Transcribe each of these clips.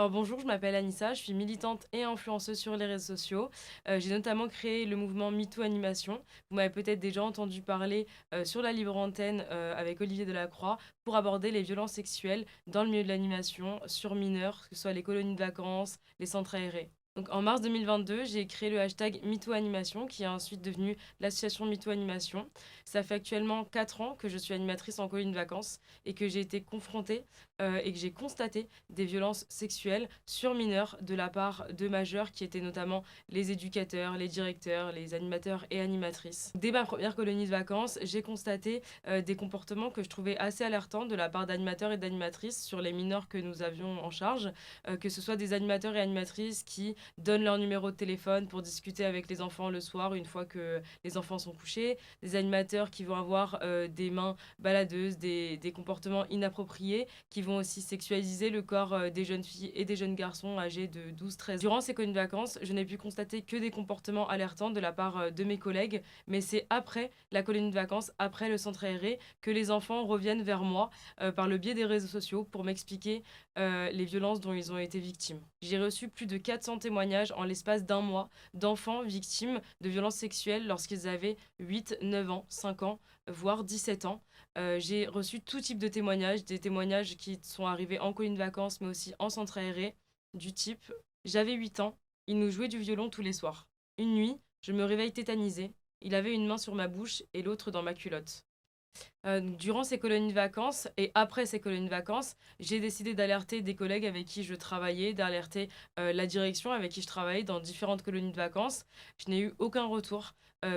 Alors bonjour, je m'appelle Anissa, je suis militante et influenceuse sur les réseaux sociaux. J'ai notamment créé le mouvement MeToo Animation. Vous m'avez peut-être déjà entendu parler sur la libre antenne avec Olivier Delacroix pour aborder les violences sexuelles dans le milieu de l'animation sur mineurs, que ce soit les colonies de vacances, les centres aérés. Donc en mars 2022, j'ai créé le hashtag MeTooAnimation qui est ensuite devenu l'association MeToo Animation. Ça fait actuellement 4 ans que je suis animatrice en colonie de vacances et que j'ai été confrontée et que j'ai constaté des violences sexuelles sur mineurs de la part de majeurs qui étaient notamment les éducateurs, les directeurs, les animateurs et animatrices. Dès ma première colonie de vacances, j'ai constaté des comportements que je trouvais assez alertants de la part d'animateurs et d'animatrices sur les mineurs que nous avions en charge, que ce soit des animateurs et animatrices qui donnent leur numéro de téléphone pour discuter avec les enfants le soir une fois que les enfants sont couchés, des animateurs qui vont avoir des mains baladeuses, des comportements inappropriés, qui vont aussi sexualiser le corps des jeunes filles et des jeunes garçons âgés de 12-13 ans. Durant ces colonies de vacances, je n'ai pu constater que des comportements alertants de la part de mes collègues, mais c'est après la colonie de vacances, après le centre aéré, que les enfants reviennent vers moi par le biais des réseaux sociaux pour m'expliquer les violences dont ils ont été victimes. J'ai reçu plus de 400 témoignages en l'espace d'un mois d'enfants victimes de violences sexuelles lorsqu'ils avaient 8, 9 ans, 5 ans, voire 17 ans. J'ai reçu tout type de témoignages, des témoignages qui sont arrivés en colonie de vacances, mais aussi en centre aéré, du type j'avais 8 ans, il nous jouait du violon tous les soirs. Une nuit, je me réveille tétanisée, il avait une main sur ma bouche et l'autre dans ma culotte. Durant ces colonies de vacances et après ces colonies de vacances, j'ai décidé d'alerter des collègues avec qui je travaillais, d'alerter la direction avec qui je travaillais dans différentes colonies de vacances. Je n'ai eu aucun retour.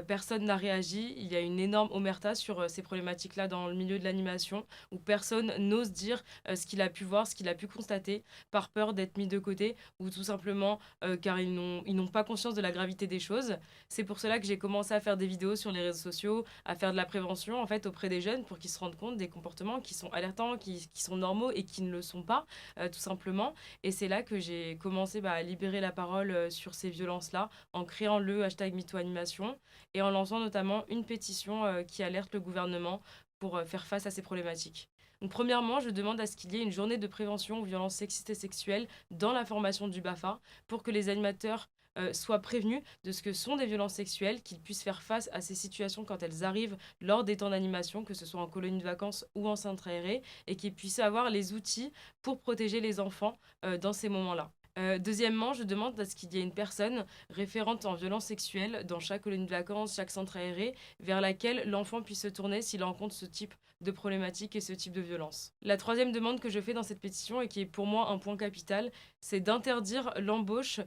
Personne n'a réagi. Il y a une énorme omerta sur ces problématiques-là dans le milieu de l'animation, où personne n'ose dire ce qu'il a pu voir, ce qu'il a pu constater, par peur d'être mis de côté, ou tout simplement car ils n'ont pas conscience de la gravité des choses. C'est pour cela que j'ai commencé à faire des vidéos sur les réseaux sociaux, à faire de la prévention en fait auprès des jeunes pour qu'ils se rendent compte des comportements qui sont alertants, qui sont normaux et qui ne le sont pas, tout simplement. Et c'est là que j'ai commencé à libérer la parole sur ces violences-là en créant le hashtag MeTooAnimation et en lançant notamment une pétition qui alerte le gouvernement pour faire face à ces problématiques. Donc, premièrement, je demande à ce qu'il y ait une journée de prévention aux violences sexistes et sexuelles dans la formation du BAFA pour que les animateurs soient prévenus de ce que sont des violences sexuelles, qu'ils puissent faire face à ces situations quand elles arrivent lors des temps d'animation, que ce soit en colonie de vacances ou en centre aéré, et qu'ils puissent avoir les outils pour protéger les enfants dans ces moments-là. Deuxièmement, je demande à ce qu'il y ait une personne référente en violence sexuelle dans chaque colonie de vacances, chaque centre aéré, vers laquelle l'enfant puisse se tourner s'il rencontre ce type de problématique et ce type de violence. La troisième demande que je fais dans cette pétition, et qui est pour moi un point capital, c'est d'interdire l'embauche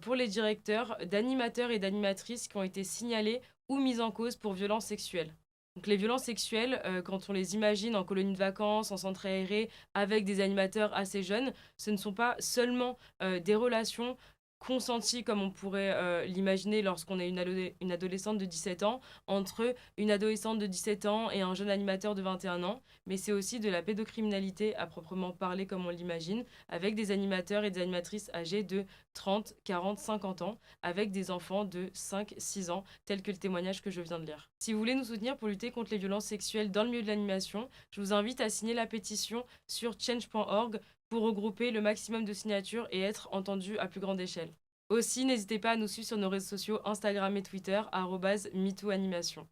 pour les directeurs d'animateurs et d'animatrices qui ont été signalés ou mis en cause pour violences sexuelles. Donc les violences sexuelles, quand on les imagine en colonie de vacances, en centre aéré, avec des animateurs assez jeunes, ce ne sont pas seulement des relations consenties comme on pourrait l'imaginer lorsqu'on est une adolescente de 17 ans, entre une adolescente de 17 ans et un jeune animateur de 21 ans, mais c'est aussi de la pédocriminalité à proprement parler comme on l'imagine, avec des animateurs et des animatrices âgés de 30, 40, 50 ans, avec des enfants de 5, 6 ans, tel que le témoignage que je viens de lire. Si vous voulez nous soutenir pour lutter contre les violences sexuelles dans le milieu de l'animation, je vous invite à signer la pétition sur change.org pour regrouper le maximum de signatures et être entendu à plus grande échelle. Aussi, n'hésitez pas à nous suivre sur nos réseaux sociaux Instagram et Twitter, @MeTooAnimation.